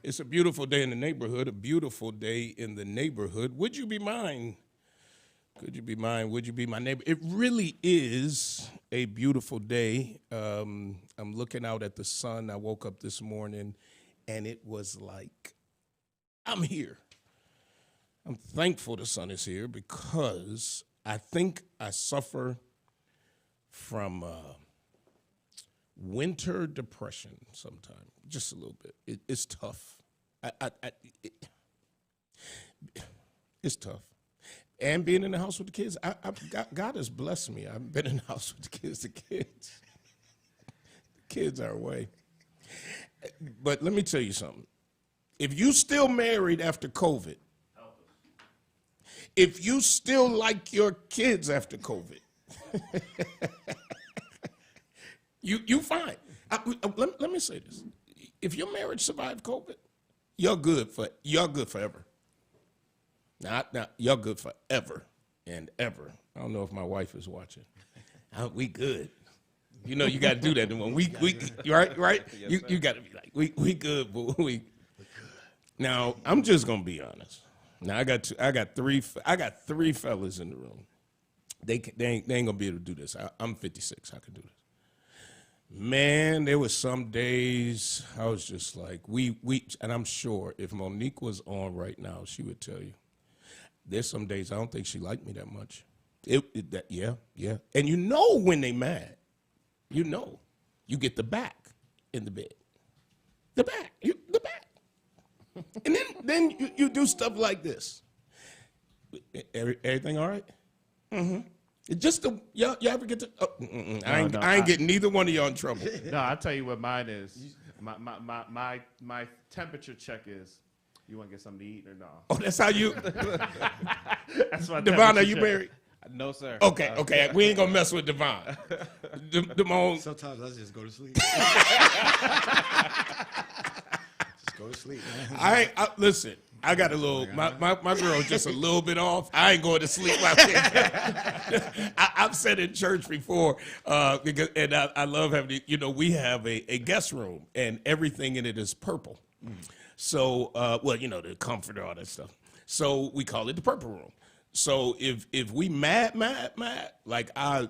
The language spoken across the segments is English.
It's a beautiful day in the neighborhood, a beautiful day in the neighborhood. Would you be mine? Could you be mine? Would you be my neighbor? It really is a beautiful day. I'm looking out at the sun. I woke up this morning, and it was like, I'm here. I'm thankful the sun is here because I think I suffer from winter depression sometimes, just a little bit. It's tough. It's tough. And being in the house with the kids, God has blessed me. I've been in the house with the kids. The kids are away. But let me tell you something. If you still married after COVID, if you still like your kids after COVID, you fine. Let me say this. If your marriage survived COVID, you're good forever. Now, you're good forever and ever. I don't know if my wife is watching. We good. You know, you got to do that. When we right? Yes, you got to be like, we good, but we. Now, I'm just gonna be honest. Now, I got three fellas in the room. They ain't gonna be able to do this. I'm 56. I can do this. Man, there was some days I was just like, we, and I'm sure if Monique was on right now, she would tell you. There's some days I don't think she liked me that much. Yeah. And you know when they mad. You know. You get the back in the bed. The back. And then you do stuff like this. Everything all right? Mm-hmm. Just y'all ever get to? I ain't getting neither one of y'all in trouble. No, I'll tell you what mine is. My temperature check is. You want to get something to eat or no? Oh, that's how you. That's my Devon, are you married? No, sir. Okay. We ain't gonna mess with Devon. Damone. Sometimes I just go to sleep. Just go to sleep, I man. listen. I got a little. My girl's just a little bit off. I ain't going to sleep. I've said in church before, because I love having. We have a guest room, and everything in it is purple. So, the comforter, all that stuff. So we call it the purple room. So if we mad, like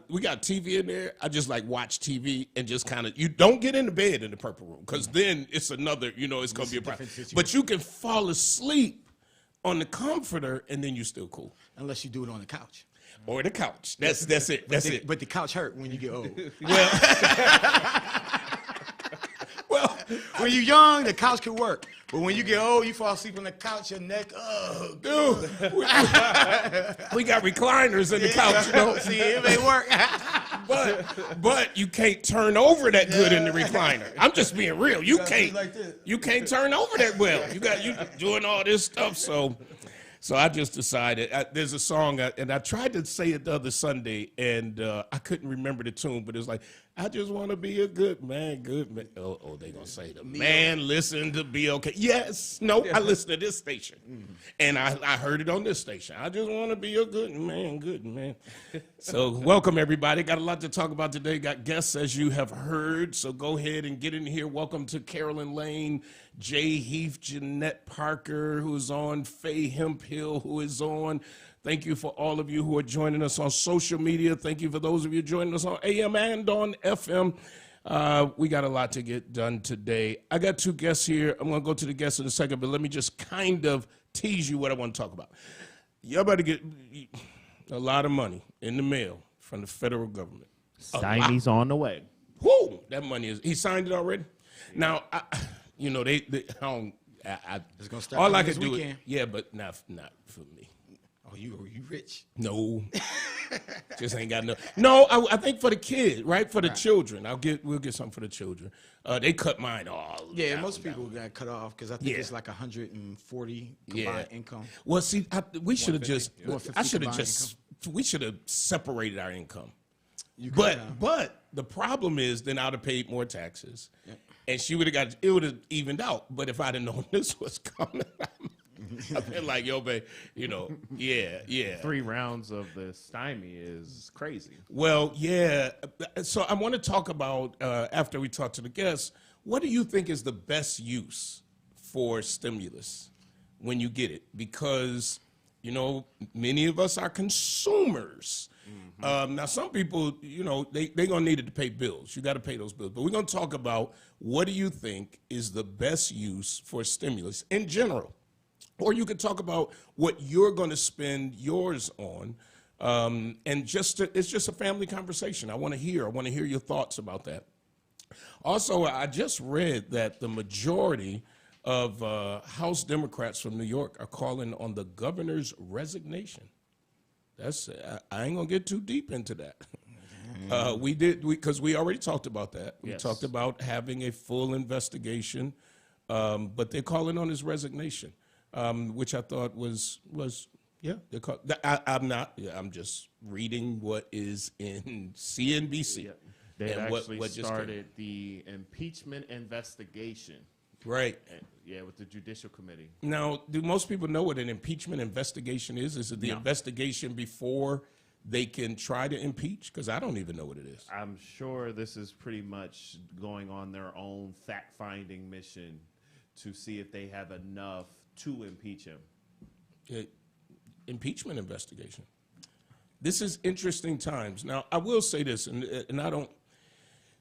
we got TV in there, I just like watch TV and just kind of, you don't get in the bed in the purple room because then it's another, it's going to be a problem. But you can fall asleep on the comforter and then you're still cool. Unless you do it on the couch. Or the couch. That's it. That's it. But the couch hurt when you get old. Well, when you're young, the couch can work. But when you get old, you fall asleep on the couch, your neck, dude. We got recliners in the couch, See, it may work. but you can't turn over that good in the recliner. I'm just being real. You can't turn over that well. You doing all this stuff. So I just decided, there's a song, and I tried to say it the other Sunday, and I couldn't remember the tune, but it was like, I just want to be a good man. Oh, they going to say the man listen to be okay. Yes. No, I listen to this station, and I heard it on this station. I just want to be a good man. So welcome, everybody. Got a lot to talk about today. Got guests, as you have heard, so go ahead and get in here. Welcome to Carolyn Lane, Jay Heath, Jeanette Parker, who's on, Faye Hemphill, who is on. Thank you for all of you who are joining us on social media. Thank you for those of you joining us on AM and on FM. We got a lot to get done today. I got two guests here. I'm going to go to the guests in a second, but let me just kind of tease you what I want to talk about. Y'all better get a lot of money in the mail from the federal government. Stymie's on the way. Whoo! That money is, he signed it already? Now, they it's gonna start all I can this do weekend. Yeah, but not for me. Oh, you rich? No, just ain't got no. No, I think for the kids, right? For the children, we'll get something for the children. They cut mine all. Yeah, most people got cut off because I think it's like 140 combined income. Well, see, we should have just. 150 I should have combined just. We should have separated our income. But the problem is, then I'd have paid more taxes, and she would have it would have evened out. But if I'd have known this was coming. I've been like, yo, babe, yeah. 3 rounds of the stymie is crazy. Well, yeah. So I want to talk about, after we talk to the guests, what do you think is the best use for stimulus when you get it, because, you know, many of us are consumers. Now, some people, you know, they're going to need it to pay bills. You got to pay those bills. But we're going to talk about what do you think is the best use for stimulus in general. Or you could talk about what you're going to spend yours on. And it's just a family conversation. I want to hear your thoughts about that. Also, I just read that the majority of House Democrats from New York are calling on the governor's resignation. I ain't gonna get too deep into that. Because we already talked about that. We talked about having a full investigation, but they're calling on his resignation, which I thought was I'm just reading what is in CNBC. Yeah. They actually started the impeachment investigation. Right. Yeah, with the Judicial Committee. Now, do most people know what an impeachment investigation is? Is it the investigation before they can try to impeach? Because I don't even know what it is. I'm sure this is pretty much going on their own fact-finding mission to see if they have enough to impeach him. Impeachment investigation. This is interesting times. Now, I will say this, and I don't,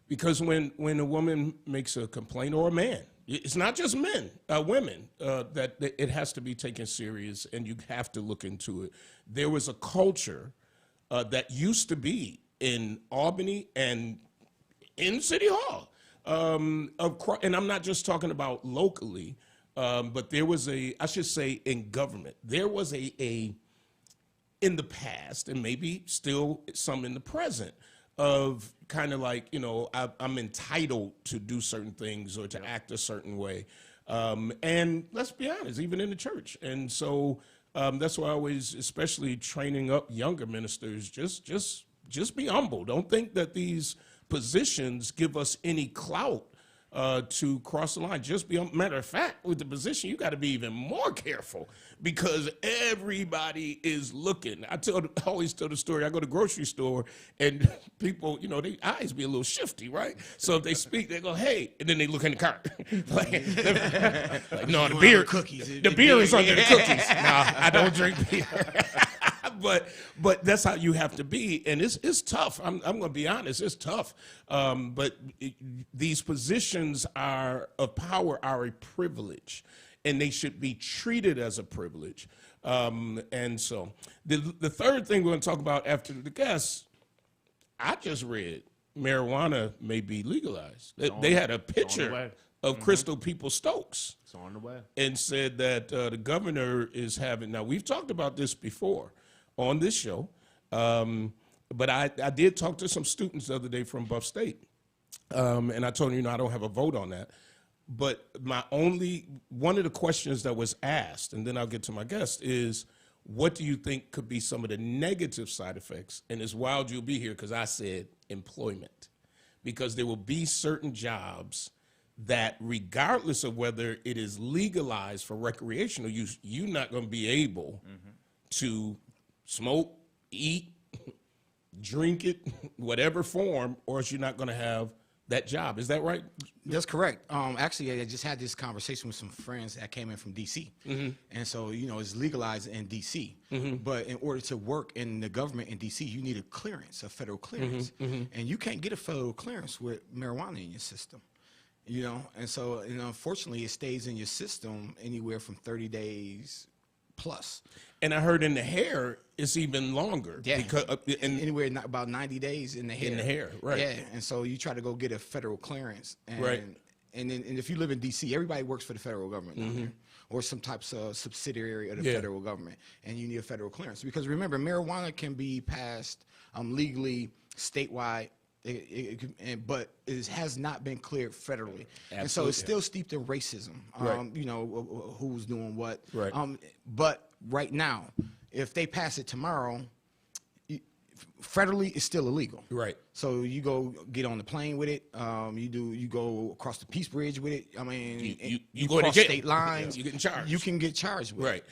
because when a woman makes a complaint, or a man, it's not just men, women, that it has to be taken serious, and you have to look into it. There was a culture that used to be in Albany and in City Hall, and I'm not just talking about locally, but there was I should say in government, there was in the past, and maybe still some in the present, of kind of like, you know, I'm entitled to do certain things or to act a certain way. And let's be honest, even in the church. And so that's why I always, especially training up younger ministers, just be humble. Don't think that these positions give us any clout to cross the line. Just be, matter of fact, with the position, you got to be even more careful because everybody is looking. I always tell the story. I go to the grocery store and people, you know, their eyes be a little shifty, right? So if they speak, they go, "Hey," and then they look in the cart. like, no, the beer is under the cookies. No, I don't drink beer. But that's how you have to be, and it's tough. I'm going to be honest, it's tough. But these positions of power are a privilege, and they should be treated as a privilege. And so the third thing we're going to talk about after the guests, I just read marijuana may be legalized. They had a picture of Crystal Peoples-Stokes. It's on the way. And said that the governor is having, now we've talked about this before on this show, but I did talk to some students the other day from Buff State, and I told them, you know, I don't have a vote on that. But one of the questions that was asked, and then I'll get to my guest, is what do you think could be some of the negative side effects? And it's wild you'll be here because I said employment, because there will be certain jobs that regardless of whether it is legalized for recreational use, you're not going to be able to smoke, eat, drink it, whatever form, or else you're not going to have that job. Is that right? That's correct. Actually, I just had this conversation with some friends that came in from D.C. And so, you know, it's legalized in D.C. But in order to work in the government in D.C., you need a clearance, a federal clearance. And you can't get a federal clearance with marijuana in your system. You know, and so, you know, unfortunately, it stays in your system anywhere from 30 days plus. And I heard in the hair, it's even longer. Yeah, because, anywhere about 90 days in the hair. In the hair, right. Yeah, and so you try to go get a federal clearance. And, right. And if you live in D.C., everybody works for the federal government down there, or some types of subsidiary of the federal government, and you need a federal clearance. Because remember, marijuana can be passed legally statewide, but it has not been cleared federally. Absolutely. And so it's still steeped in racism, you know, who's doing what. Right. But right now, if they pass it tomorrow, federally it's still illegal. Right. So you go get on the plane with it. You go across the Peace Bridge with it. I mean, you go cross state lines. You getting charged. You can get charged with it. Right.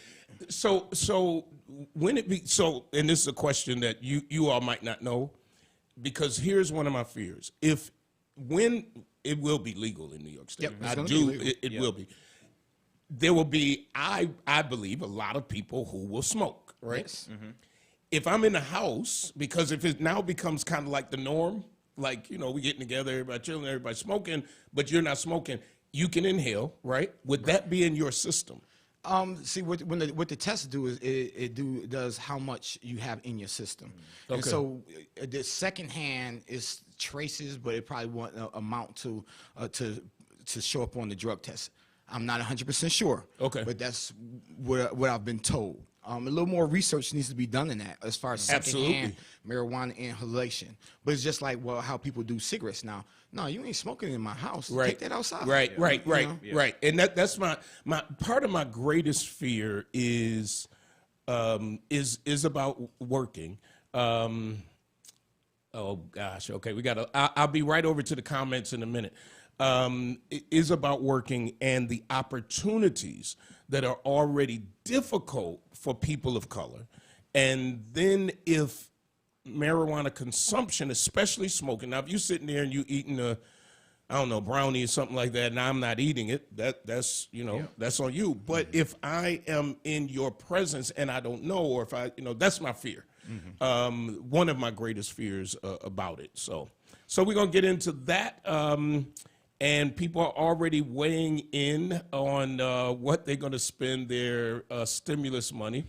So when it be so, and this is a question that you all might not know, because here's one of my fears: when it will be legal in New York State, it will be. there will be, I believe, a lot of people who will smoke, right? Yes. If I'm in the house, because if it now becomes kind of like the norm, like, you know, we getting together, everybody chilling, everybody smoking, but you're not smoking, you can inhale, right? Would that be in your system? See, what the tests do is it does how much you have in your system. And Okay. so the second hand is traces, but it probably won't amount to show up on the drug test. I'm not 100% sure. Okay. But that's what I've been told. A little more research needs to be done in that as far as secondhand marijuana inhalation. But it's just like, well, how people do cigarettes now. No, you ain't smoking in my house. Right. Take that outside. Right, You know? right. And that's my part of my greatest fear is about working. Oh gosh, okay, I'll be right over to the comments in a minute. It is about working and the opportunities that are already difficult for people of color. And then if marijuana consumption, especially smoking, now if you're sitting there and you eating a, I don't know, brownie or something like that, and I'm not eating it, that's, you know, that's on you. But if I am in your presence and I don't know, or if I, you know, that's my fear. One of my greatest fears about it. So we're going to get into that. And people are already weighing in on what they're going to spend their stimulus money.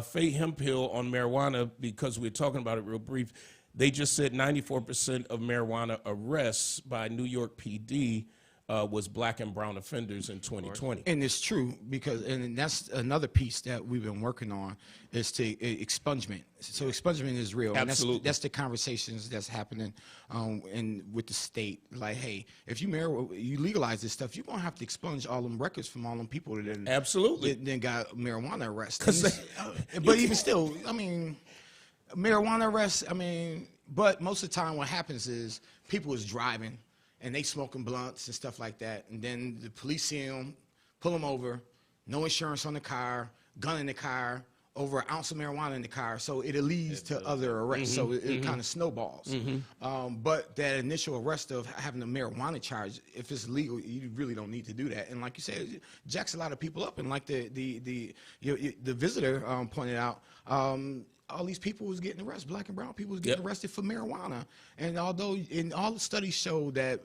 Faye Hemphill on marijuana, because we're talking about it real brief, they just said 94% of marijuana arrests by New York PD was black and brown offenders in 2020. And it's true, because, and that's another piece that we've been working on, is to expungement. So expungement is real. Absolutely. And that's the conversations that's happening with the state. Like, hey, if you legalize this stuff, you're going to have to expunge all them records from all them people that Absolutely. then got marijuana arrests. But even still, I mean, marijuana arrests, I mean, but most of the time what happens is people is driving, and they smoking blunts and stuff like that, and then the police see them, pull them over, no insurance on the car, gun in the car, over an ounce of marijuana in the car, so it leads to other arrests, so it kind of snowballs. But that initial arrest of having a marijuana charge, if it's legal, you really don't need to do that. And like you said, it jacks a lot of people up, and like the visitor pointed out, all these people was getting arrested, black and brown people was getting arrested for marijuana. And although in all the studies show that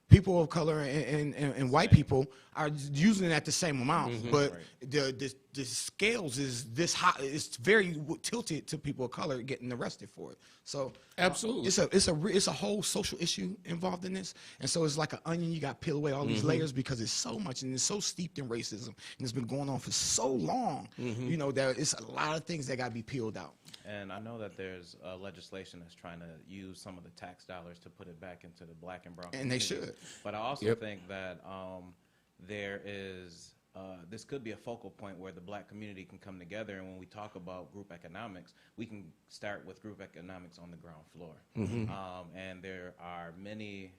people of color and white people are using it at the same amount, but the scales is this high, it's very tilted to people of color getting arrested for it. So Absolutely. It's a whole social issue involved in this, and so it's like an onion. You got to peel away all these layers, because it's so much, and it's so steeped in racism, and it's been going on for so long. You know, there it's a lot of things that got to be peeled out. And I know that there's legislation that's trying to use some of the tax dollars to put it back into the black and brown And they communities. should. But I also think that there is, this could be a focal point where the black community can come together, and when we talk about group economics, we can start with group economics on the ground floor. And there are many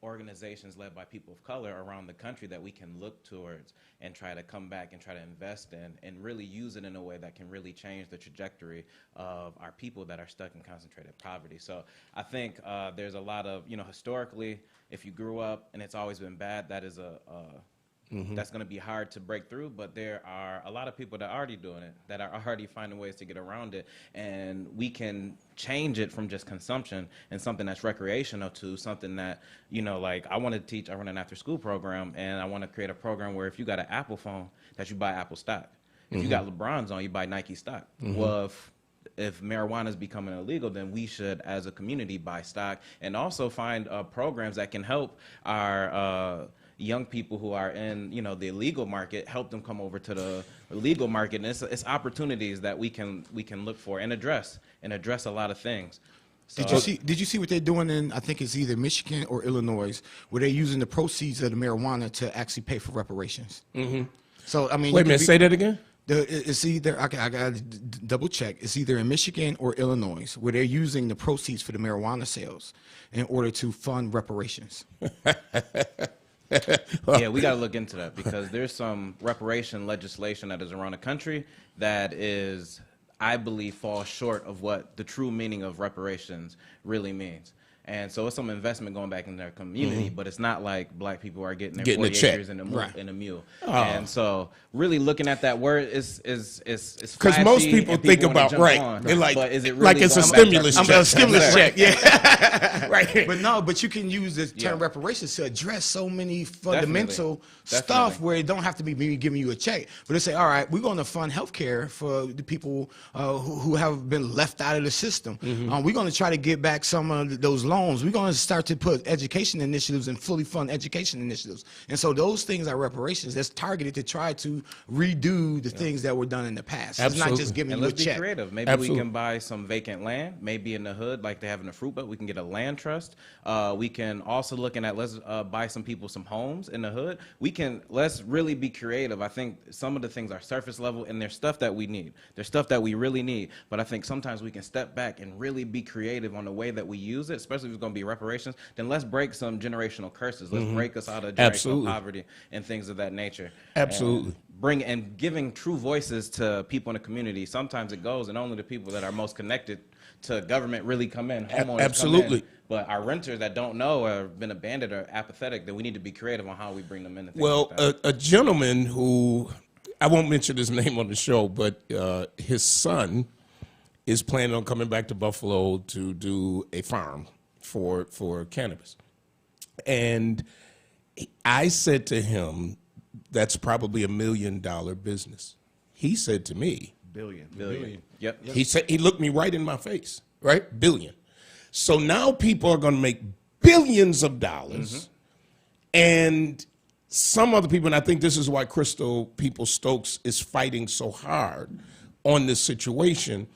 organizations led by people of color around the country that we can look towards and try to come back and try to invest in, and really use it in a way that can really change the trajectory of our people that are stuck in concentrated poverty. So I think there's a lot of, you know, historically, if you grew up and it's always been bad, that is that's going to be hard to break through, but there are a lot of people that are already doing it, that are already finding ways to get around it, and we can change it from just consumption and something that's recreational to something that, you know, like I want to teach, I run an after-school program, and I want to create a program where if you got an Apple phone, that you buy Apple stock. If you got LeBron's on, you buy Nike stock. Well, if marijuana is becoming illegal, then we should, as a community, buy stock, and also find programs that can help our young people who are in, you know, the illegal market, help them come over to the legal market. And it's opportunities that we can look for and address a lot of things. So, Did you see what they're doing in, I think it's either Michigan or Illinois, where they're using the proceeds of the marijuana to actually pay for reparations? So I mean, Wait a minute, say that again? It's either, I got to double check, it's either in Michigan or Illinois, where they're using the proceeds for the marijuana sales in order to fund reparations. yeah, we got to look into that, because there's some reparation legislation that is around the country that is, I believe, falls short of what the true meaning of reparations really means. And so it's some investment going back in their community, but it's not like black people are getting their Getting a 40 check. acres in a mule. Oh. And so really looking at that word is Because most people think about they're like, but is it really like it's a going back to stimulus our check. A stimulus check, yeah. Right. But no, but you can use the term reparations to address so many fundamental stuff where it don't have to be me giving you a check, but they say, all right, we're going to fund healthcare for the people who have been left out of the system. We're going to try to get back some of those loans. We're going to start to put education initiatives and fully fund education initiatives. And so those things are reparations that's targeted to try to redo the things that were done in the past. It's not just giving and you a let's check. be creative. Maybe we can buy some vacant land, maybe in the hood like they have in the fruit belt. We can get a land trust. We can also looking at let's buy some people some homes in the hood. Let's really be creative. I think some of the things are surface level and there's stuff that we need. There's stuff that we really need. But I think sometimes we can step back and really be creative on the way that we use it, especially if it's going to be reparations. Then let's break some generational curses. Let's break us out of generational poverty and things of that nature. Absolutely. And giving true voices to people in the community. Sometimes it goes and only the people that are most connected to government really come in. Homeowners Absolutely. come in. But our renters that don't know or have been abandoned or apathetic, that we need to be creative on how we bring them in. And things Well, like that. a gentleman who, I won't mention his name on the show, but his son is planning on coming back to Buffalo to do a farm for cannabis. And I said to him, that's probably $1 million business. He said to me, Billion. Yep. he said, he looked me right in my face, right? Billion. So now people are going to make billions of dollars. And some other people, and I think this is why Crystal Stokes is fighting so hard on this situation,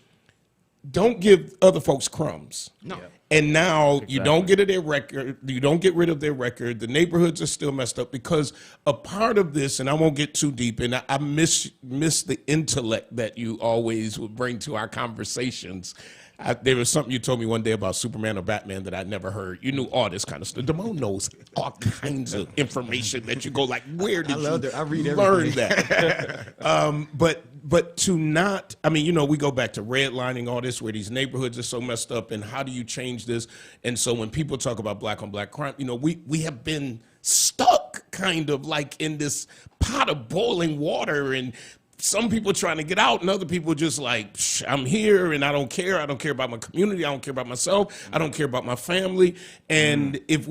don't give other folks crumbs. No. Yeah. And now you don't get their record. You don't get rid of their record. The neighborhoods are still messed up because a part of this, and I won't get too deep, and I miss the intellect that you always would bring to our conversations. There was something you told me one day about Superman or Batman that I'd never heard. You knew all this kind of stuff. Damone knows all kinds of information that you go like, where did I read learn that? But to not, I mean, you know, we go back to redlining, all this, where these neighborhoods are so messed up, and how do you change this? And so when people talk about black on black crime, you know, we have been stuck kind of like in this pot of boiling water, and some people trying to get out, and other people just like, I'm here and I don't care. I don't care about my community. I don't care about myself. I don't care about my family. And if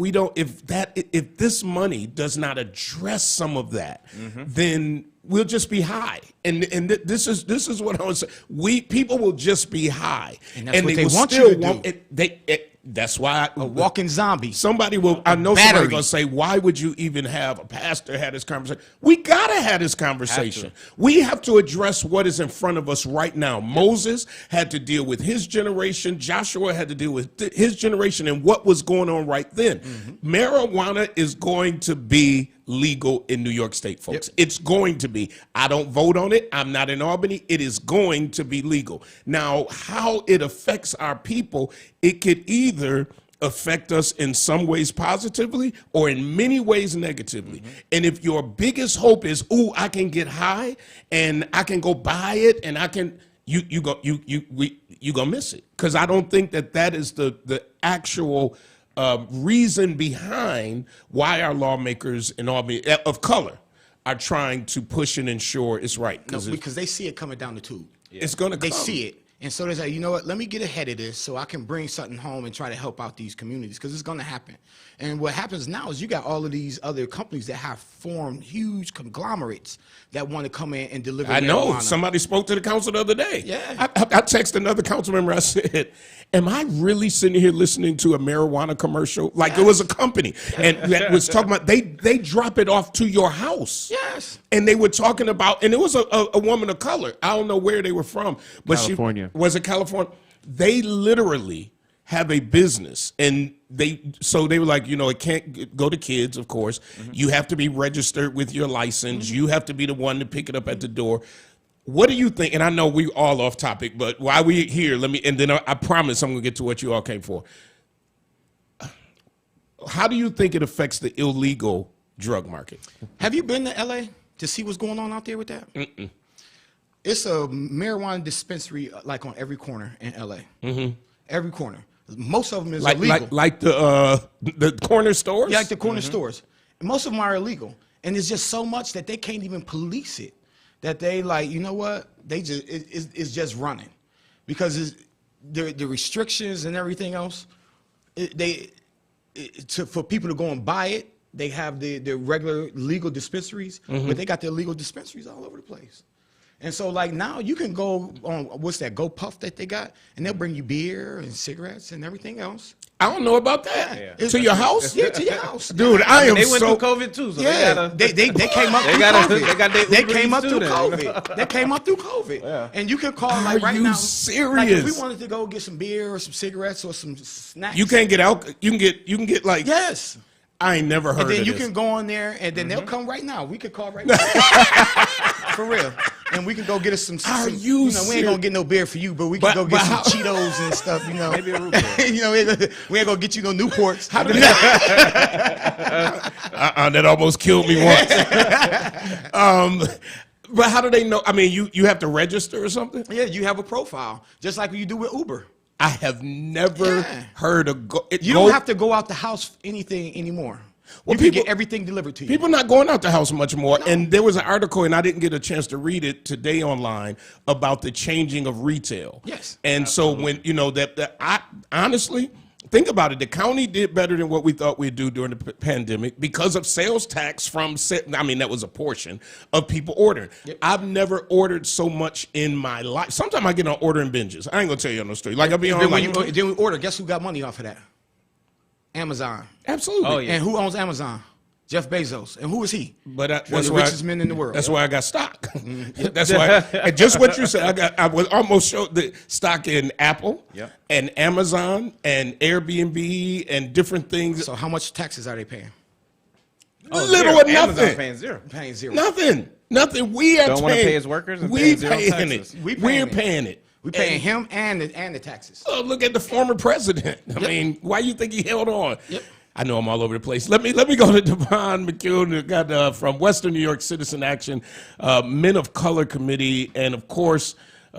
this money does not address some of that, then we'll just be high. And this is what I was saying. People will just be high. And that's what they want you to do. That's why a walking zombie. Somebody will. I know somebody's gonna say, "Why would you even have a pastor have this conversation?" We gotta have this conversation. We have to address what is in front of us right now. Moses had to deal with his generation. Joshua had to deal with his generation and what was going on right then. Marijuana is going to be legal in New York State, folks. It's going to be. I don't vote on it. I'm not in Albany. It is going to be legal. Now, how it affects our people, it could either affect us in some ways positively or in many ways negatively. And if your biggest hope is, ooh, I can get high and I can go buy it and I can, you gonna miss it. Because I don't think that is the actual reason behind why our lawmakers in Albany of color are trying to push and ensure it's right. No, because they see it coming down the tube. It's going to come. They see it. And so they say, you know what, let me get ahead of this so I can bring something home and try to help out these communities, because it's going to happen. And what happens now is you got all of these other companies that have formed huge conglomerates that want to come in and deliver marijuana. I know. Somebody spoke to the council the other day. Yeah. I texted another council member. I said, am I really sitting here listening to a marijuana commercial? Like it was a company. And that was talking about, they drop it off to your house. Yes. And they were talking about, and it was a woman of color. I don't know where they were from. But California. Was it California? They literally have a business, and they were like, you know, it can't go to kids, of course. You have to be registered with your license. You have to be the one to pick it up at the door. What do you think? And I know we all off topic, but while we're here, and then I promise I'm gonna get to what you all came for. How do you think it affects the illegal drug market? Have you been to LA to see what's going on out there with that? It's a marijuana dispensary like on every corner in LA. Every corner. Most of them is like illegal. like the corner stores. Yeah, like the corner stores. And most of them are illegal, and it's just so much that they can't even police it. That they like, you know what? They just it's just running, because the restrictions and everything else. For people to go and buy it, they have the regular legal dispensaries, but they got their illegal dispensaries all over the place. And so, like, now you can go on, what's that, Go Puff that they got, and they'll bring you beer and cigarettes and everything else. I don't know about that. Yeah. To your house? Yeah, to your house. Dude, I am They went so... through COVID too, so Yeah, they came up through COVID. They came up through COVID. They came up through COVID. Yeah. And you can call, Are like, right you now. serious? Like, if we wanted to go get some beer or some cigarettes or some snacks. You can't get alcohol. You can get like... Yes. I ain't never heard And then of you this. can go on there, and then they'll come right now. We could call right now. For real. And we can go get us some. Are some, you we ain't serious? gonna get no beer for you, but we can go get some Cheetos and stuff. You know, Maybe a root beer. you know, we ain't gonna get you no Newports. How did that almost killed me once. But how do they know? I mean, you have to register or something? Yeah, you have a profile, just like you do with Uber. I have never heard of You don't have to go out the house for anything anymore. Well, You can get everything delivered to you. People not going out the house much more. And there was an article, and I didn't get a chance to read it today online, about the changing of retail. Yes. And so when, you know, that I honestly, think about it. The county did better than what we thought we'd do during the pandemic because of sales tax from, I mean, that was a portion of people ordering. Yep. I've never ordered so much in my life. Sometimes I get on ordering binges. I ain't going to tell you no story. Like, I'll be on Then, like... then we order. Guess who got money off of that? Amazon. Absolutely. Oh, yeah. And who owns Amazon? Jeff Bezos. And who is he? But One that's of the why richest men in the world. That's why I got stock. That's why. And just what you said, I was almost showed the stock in Apple, Yep. and Amazon, and Airbnb, and different things. So how much taxes are they paying? Little zero. or nothing. Amazon paying zero. Paying zero. Nothing. We are Don't wanna paying. pay his workers and we paying zero paying taxes. it. We We're paying it. paying it. We paying him and the taxes. Oh, look at the former president. I mean, why you think he held on? Yep. I know I'm all over the place. Let me go to Devon McCune, who got from Western New York Citizen Action, Men of Color Committee, and of course,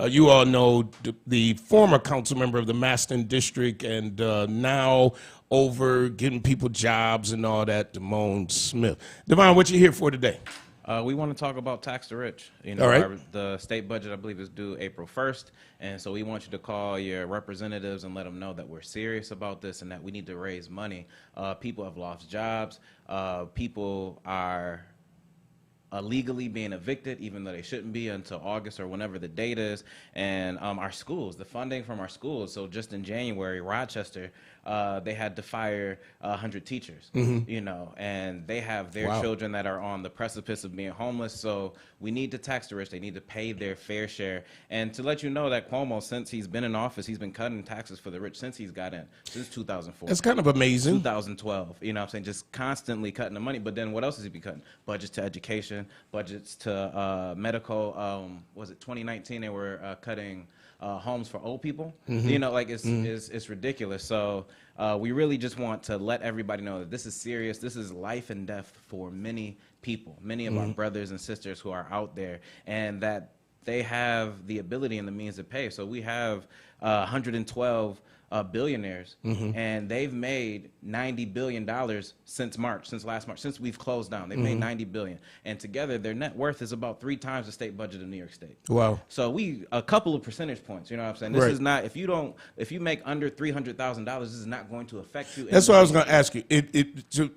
you all know the former council member of the Maston District, and now over getting people jobs and all that, Damone Smith. Devon, what you here for today? We want to talk about tax the rich. You know, All right. the state budget, I believe, is due April 1st. And so we want you to call your representatives and let them know that we're serious about this and that we need to raise money. People have lost jobs. People are illegally being evicted, even though they shouldn't be until August or whenever the date is. And our schools, the funding from our schools. So just in January, Rochester, they had to fire 100 teachers, you know, and they have their children that are on the precipice of being homeless. So we need to tax the rich. They need to pay their fair share. And to let you know that Cuomo, since he's been in office, he's been cutting taxes for the rich since he's got in, since 2004. That's kind of amazing. 2012, you know what I'm saying, just constantly cutting the money. But then what else has he been cutting? Budgets to education, budgets to medical. Was it 2019 they were cutting homes for old people? You know, like it's ridiculous. So we really just want to let everybody know that this is serious. This is life and death for many people, many of our brothers and sisters who are out there, and that they have the ability and the means to pay. So we have 112 billionaires, and they've made $90 billion since last March, since we've closed down. They've made $90 billion, and together their net worth is about 3 times the state budget of New York State. Wow! So a couple of percentage points. You know what I'm saying? This is not, if you make under $300,000, this is not going to affect you. That's what I was going to ask you.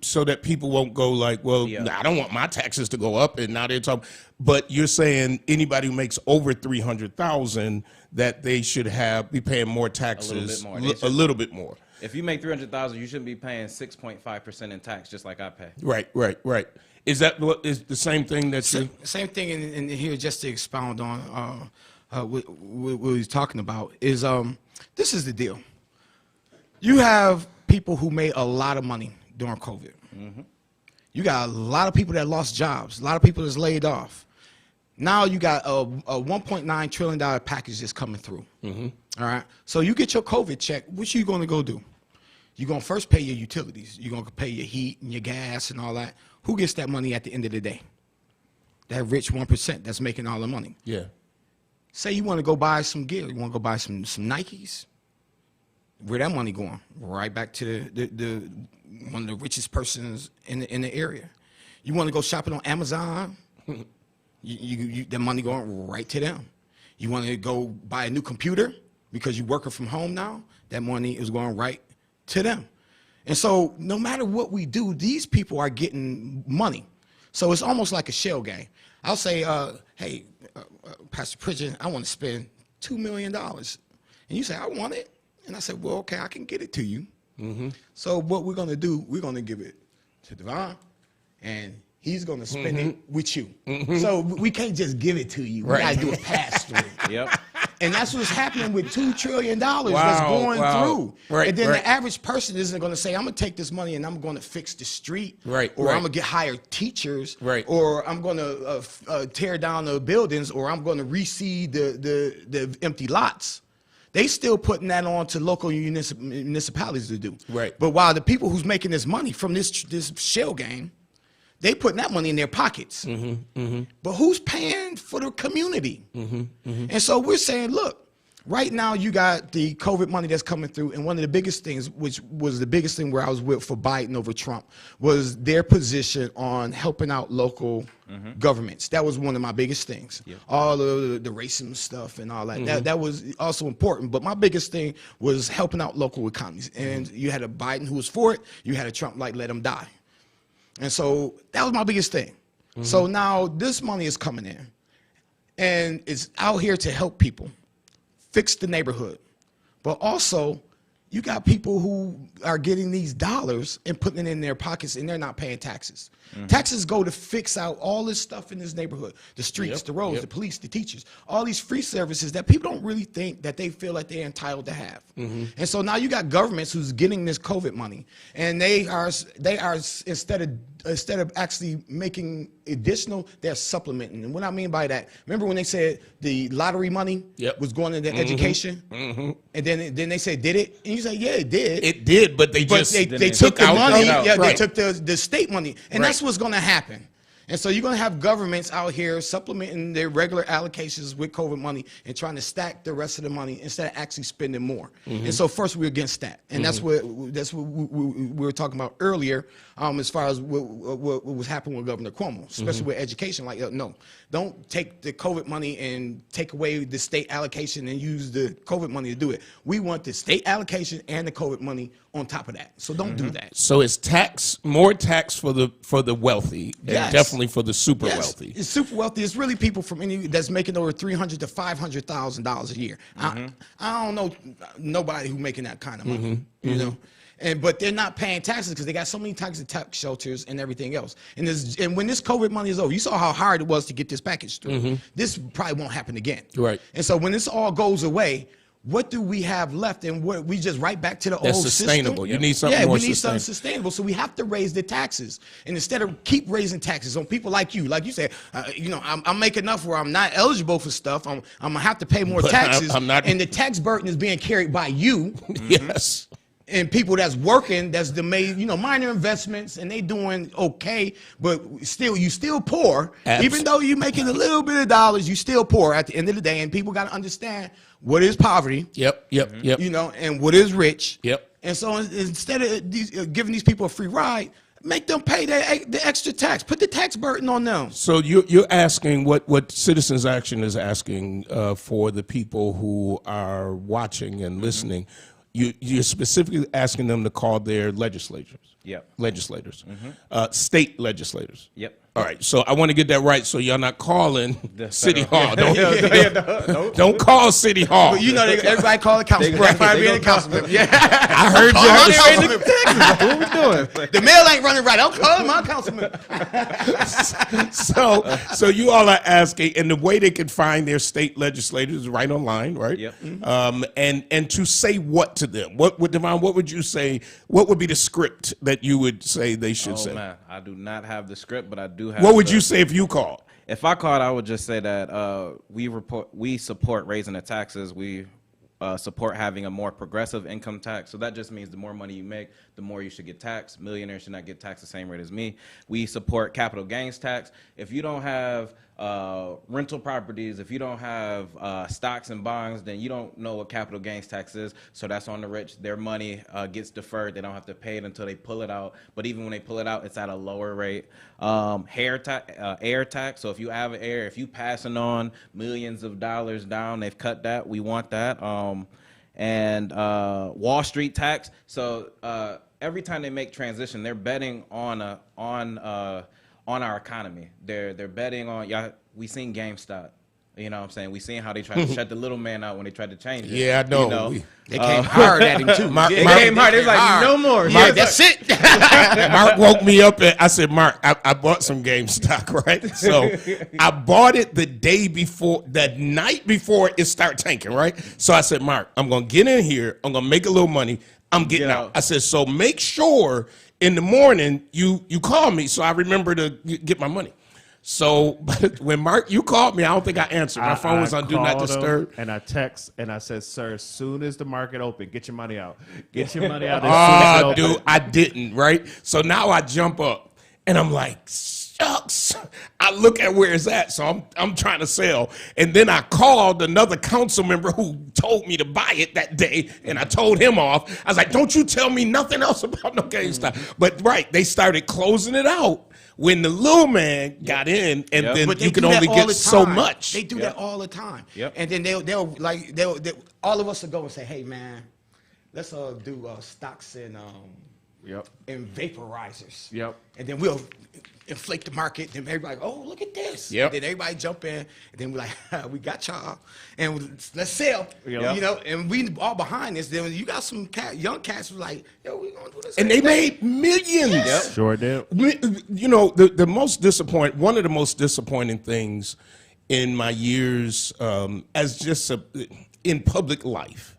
So that people won't go like, well, I don't want my taxes to go up, and now they're talking. But you're saying anybody who makes over $300,000 that they should be paying more taxes, a little bit more. If you make $300,000, you shouldn't be paying 6.5% in tax, just like I pay. Right. Is that what is the same thing that you? Same thing in here, just to expound on what he's talking about is this is the deal. You have people who made a lot of money during COVID. You got a lot of people that lost jobs, a lot of people that's laid off. Now you got a $1.9 trillion package that's coming through. All right. So you get your COVID check. What you going to go do? You're going to first pay your utilities. You're going to pay your heat and your gas and all that. Who gets that money at the end of the day? That rich 1% that's making all the money. Yeah. Say you want to go buy some gear. You want to go buy some Nikes. Where that money going? Right back to the one of the richest persons in the area. You want to go shopping on Amazon? The money going right to them. You want to go buy a new computer because you're working from home now? That money is going right to them. And so no matter what we do, these people are getting money. So it's almost like a shell game. I'll say, hey, Pastor Pridgen, I want to spend $2 million. And you say, I want it. And I said, well, okay, I can get it to you. So what we're going to do, we're going to give it to Devon, and he's going to spend it with you. So we can't just give it to you. We got to do a pass-through. Yep. And that's what's happening with $2 trillion that's going through. Right, and then right. the average person isn't going to say, I'm going to take this money and I'm going to fix the street. Right, or right. I'm going to hire teachers. Right. Or I'm going to tear down the buildings, or I'm going to reseed the empty lots. They still putting that on to local municipalities to do. Right. But while the people who's making this money from this shell game, they putting that money in their pockets. But who's paying for the community? And so we're saying, look, right now you got the COVID money that's coming through, and one of the biggest things, which was the biggest thing where I was with for Biden over Trump, was their position on helping out local governments. That was one of my biggest things. All of the racism stuff and all that. That was also important. But my biggest thing was helping out local economies. And you had a Biden who was for it. You had a Trump like let him die. And so that was my biggest thing. So now this money is coming in, and it's out here to help people fix the neighborhood. But also, you got people who are getting these dollars and putting it in their pockets, and they're not paying taxes. Taxes go to fix out all this stuff in this neighborhood, the streets, the roads, the police, the teachers, all these free services that people don't really think that they feel like they're entitled to have. And so now you got governments who's getting this COVID money, and they are instead of actually making additional, they're supplementing. And what I mean by that, remember when they said the lottery money was going into education, and then they said, did it? And you say, yeah, it did. It did, but they But just they took the money. Yeah, Right. they took the state money, and that's what's going to happen. And so you're going to have governments out here supplementing their regular allocations with COVID money and trying to stack the rest of the money instead of actually spending more. And so first we're against that, and that's what we were talking about earlier, as far as what was happening with Governor Cuomo, especially with education. Like, no, don't take the COVID money and take away the state allocation and use the COVID money to do it. We want the state allocation and the COVID money on top of that. So don't do that. So it's more tax for the wealthy, and definitely for the super wealthy. It's super wealthy. It's really people from that's making over $300,000 to $500,000 a year. I don't know nobody who making that kind of money, you know. But they're not paying taxes because they got so many tax shelters and everything else. And when this COVID money is over, you saw how hard it was to get this package through. This probably won't happen again. Right. And so when this all goes away, what do we have left? And we just right back to the old system. Sustainable. You need something more we need something sustainable. So we have to raise the taxes. And instead of keep raising taxes on people like you said, I'm making enough where I'm not eligible for stuff. I'm gonna have to pay more taxes. I'm not. And the tax burden is being carried by you. Yes. And people that's working, that's minor investments, and they doing okay, but you still poor. Even though you're making a little bit of dollars, you still poor at the end of the day. And people got to understand what is poverty. Yep. And what is rich. Yep. And so instead of giving these people a free ride, make them pay the extra tax. Put the tax burden on them. So you're asking what Citizens Action is asking for the people who are watching and listening. You're specifically asking them to call their legislators. Yep. Legislators. State legislators. Yep. All right, so I want to get that right, so y'all not calling City Hall. Don't call City Hall. But everybody call it councilman. Yeah, I heard you. What we doing? The mail ain't running right. I'm calling my councilman. So you all are asking, and the way they can find their state legislators is right online, right? Yep. And to say what to them? Devon, what would you say? What would be the script that you would say they should say? Oh man, I do not have the script, but I do. What would you say if you called? If I called, I would just say that we support raising the taxes. We support having a more progressive income tax. So that just means the more money you make, the more you should get taxed. Millionaires should not get taxed the same rate as me. We support capital gains tax. If you don't have rental properties, if you don't have stocks and bonds, then you don't know what capital gains tax is. So that's on the rich. Their money gets deferred. They don't have to pay it until they pull it out. But even when they pull it out, it's at a lower rate. Air tax. So if you have an heir, if you passing on millions of dollars down, they've cut that. We want that. And Wall Street tax. So every time they make transition, they're betting on our economy. They're betting on, y'all, we seen GameStop. You know what I'm saying? We seen how they tried to shut the little man out when they tried to change it. Yeah, I know. You know? They came hard at him, too. They came hard. They was like, no more. Yeah, that's it. Mark woke me up and I said, Mark, I bought some GameStop, right? So I bought it the night before it started tanking, right? So I said, Mark, I'm going to get in here. I'm going to make a little money. I'm getting out. I said, so make sure in the morning you call me so I remember to get my money. So when Mark, you called me, I don't think I answered. My phone was on Do Not Disturb. And I text and I said, sir, as soon as the market open, get your money out. Get your money out as soon as it dude, open. I didn't, right? So now I jump up and I'm like, shucks. I look at where it's at, so I'm trying to sell. And then I called another council member who told me to buy it that day, and I told him off. I was like, don't you tell me nothing else about no GameStop. But right, they started closing it out when the little man got in, and then But you can only get so much. They do that all the time. Yep. And then they'll all of us will go and say, hey man, let's do stocks and vaporizers. Yep. And then we'll inflate the market. Then everybody, oh, look at this. Yep. And then everybody jump in. And then we're like, we got y'all. And let's sell. Yep. You know, and we all behind this. Then you got some young cats who like, yo, we going to do this. And they made millions. Yep. Sure did. You know, the most disappointing, one of the most disappointing things in my years as just in public life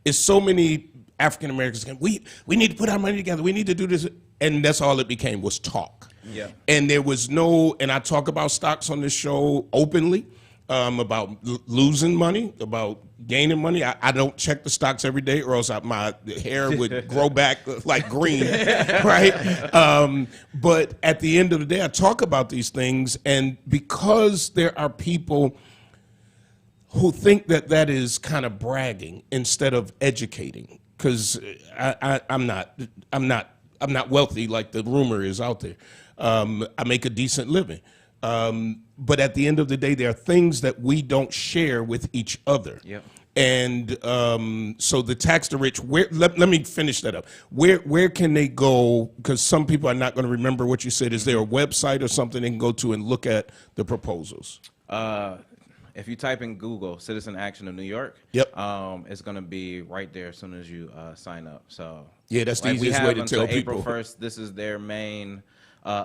is so many African Americans, we need to put our money together. We need to do this. And that's all it became was talk. Yeah. And there was and I talk about stocks on this show openly, about losing money, about gaining money. I don't check the stocks every day or else my hair would grow back like green, right? But at the end of the day, I talk about these things. And because there are people who think that is kind of bragging instead of educating, because I'm not wealthy like the rumor is out there. I make a decent living. But at the end of the day, there are things that we don't share with each other. Yep. And so the tax the rich, let me finish that up. Where can they go? Because some people are not going to remember what you said. Is there a website or something they can go to and look at the proposals? If you type in Google Citizen Action of New York, Yep. It's going to be right there as soon as you sign up. So Yeah, that's the easiest way to tell people. April 1st, this is their main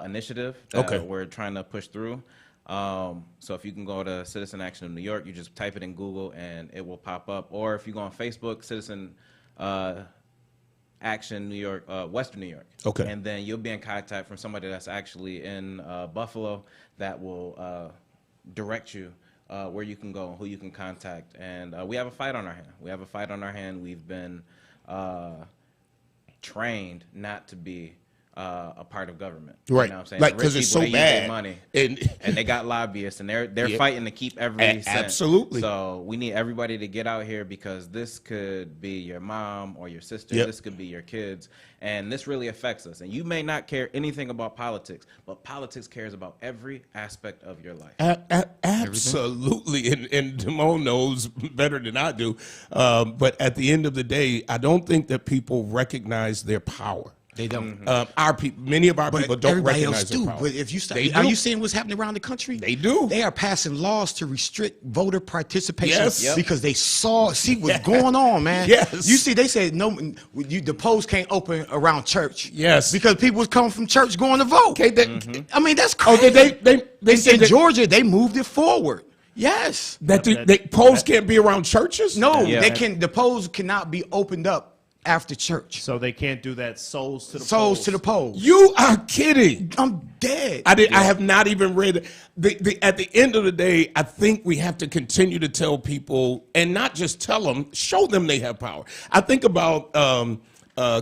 initiative that we're trying to push through. So if you can go to Citizen Action of New York, you just type it in Google and it will pop up. Or if you go on Facebook, Citizen Action New York, Western New York. Okay. And then you'll be in contact from somebody that's actually in Buffalo that will direct you where you can go and who you can contact. And we have a fight on our hand. We've been trained not to be a part of government. Right. You know what I'm saying? Like, The rich 'cause it's people, so they use their bad. money. And they got lobbyists, and they're Yeah. fighting to keep every cent. Absolutely. So we need everybody to get out here because this could be your mom or your sister. Yep. This could be your kids. And this really affects us. And you may not care anything about politics, but politics cares about every aspect of your life. Absolutely, and Timon knows better than I do. But at the end of the day, I don't think that people recognize their power. They don't. Our people, many of our people don't everybody recognize else their do. power. But if you start, They are do. you seeing what's happening around the country? They do. They are passing laws to restrict voter participation Yes. Yep. because they see what's going on, man. Yes. You see, they said the polls can't open around church. Yes. Because people was coming from church going to vote. Okay, I mean, that's Oh, crazy. they said in that, Georgia, they moved it forward. Yes. that polls can't be around churches? No, Yeah. the polls cannot be opened up after church. So they can't do that souls to the Souls to the polls. You are kidding. I'm dead. I have not even read it. At the end of the day, I think we have to continue to tell people, and not just tell them, show them they have power. I think about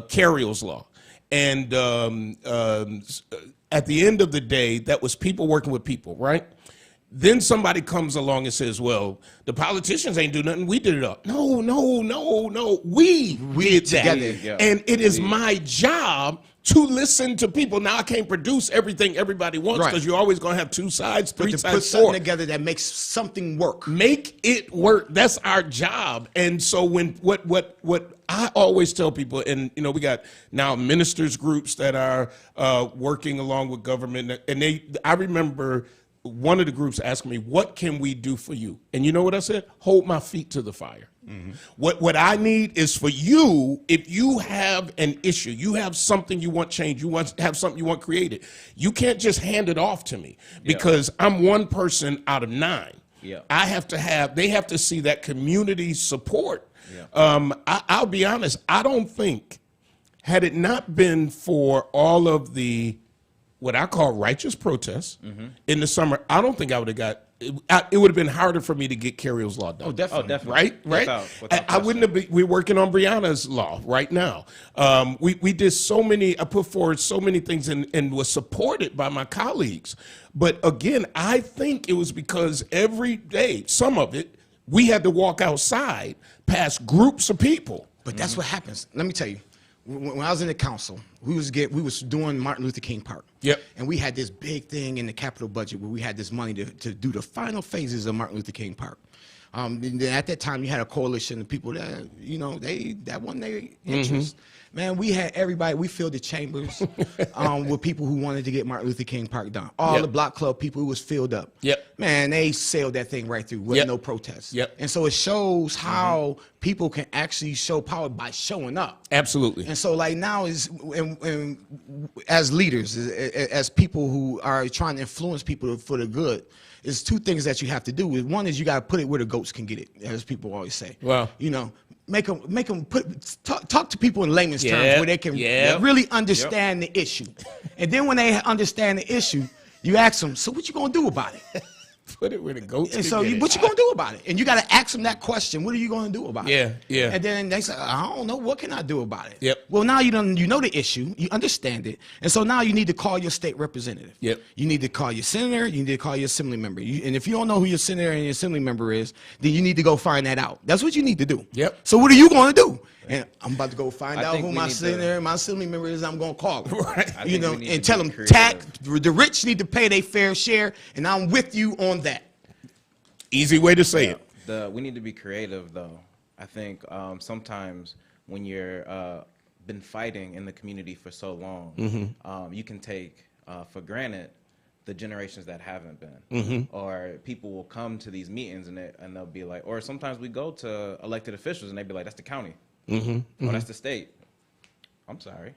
Carriel's law. And at the end of the day, that was people working with people, right? Then somebody comes along and says, well, the politicians ain't do nothing. We did it up. No. We did that. Together. And it is my job to listen to people. Now I can't produce everything everybody wants because you're always going to have two sides, three sides, put something together that makes something work. Make it work. That's our job. And so when what I always tell people, and you know, we got now ministers groups that are working along with government, and I remember one of the groups asked me, what can we do for you? And you know what I said? Hold my feet to the fire. Mm-hmm. What I need is for you, if you have an issue, you have something you want changed, you have something you want created, you can't just hand it off to me because I'm one person out of 9. Yeah. They have to see that community support. Yeah. I'll be honest, I don't think, had it not been for all of the what I call righteous protests in the summer, I don't think I would have got. It would have been harder for me to get Carrio's law done. Oh, definitely. Right. Without I wouldn't have been. We're working on Breonna's law right now. We did so many. I put forward so many things and was supported by my colleagues. But again, I think it was because every day, some of it, we had to walk outside past groups of people. But that's what happens. Let me tell you. When I was in the council, we was doing Martin Luther King Park. Yep. And we had this big thing in the capital budget where we had this money to do the final phases of Martin Luther King Park. And then at that time, you had a coalition of people that, you know, that won their interest. Man, we had everybody. We filled the chambers with people who wanted to get Martin Luther King Park done. All the block club people, it was filled up. Yep. Man, they sailed that thing right through with no protests. Yep. And so it shows how people can actually show power by showing up. Absolutely. And so like now as leaders, as people who are trying to influence people for the good, there's two things that you have to do. One is you got to put it where the goats can get it, as people always say. Well, you know, make them talk to people in layman's terms where they can really understand the issue. And then when they understand the issue, you ask them, so what you gonna do about it? Put it where the goats and so what you gonna do about it? And you got to ask them that question. What are you gonna do about it? Yeah. And then they say, I don't know. What can I do about it? Yep. Well, now you know the issue. You understand it. And so now you need to call your state representative. Yep. You need to call your senator. You need to call your assembly member. And if you don't know who your senator and your assembly member is, then you need to go find that out. That's what you need to do. Yep. So what are you going to do? And I'm about to go find out who my senator and my assembly member is. I'm going to call them. Right. You know, and tell them the rich need to pay their fair share, and I'm with you on that. Easy way to say it. We need to be creative, though. I think sometimes when you're been fighting in the community for so long, you can take for granted the generations that haven't been. Or people will come to these meetings and they'll be like, or sometimes we go to elected officials and they'd be like, that's the county. Or that's the state. I'm sorry.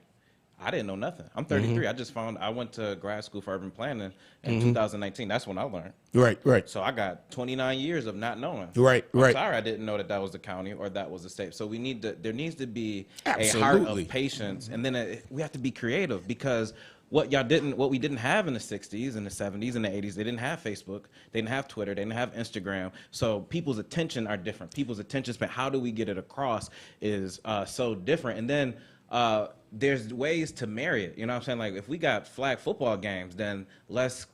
I didn't know nothing. I'm 33. I went to grad school for urban planning in 2019. That's when I learned. Right. So I got 29 years of not knowing. Right. I'm sorry I didn't know that was the county or that was the state. So there needs to be a heart of patience, and then we have to be creative, because what we didn't have in the 60s and the 70s and the 80s, they didn't have Facebook, they didn't have Twitter, they didn't have Instagram. So people's attention are different. People's attention span, how do we get it across, is so different. And then there's ways to marry it. You know what I'm saying? Like, if we got flag football games, then let's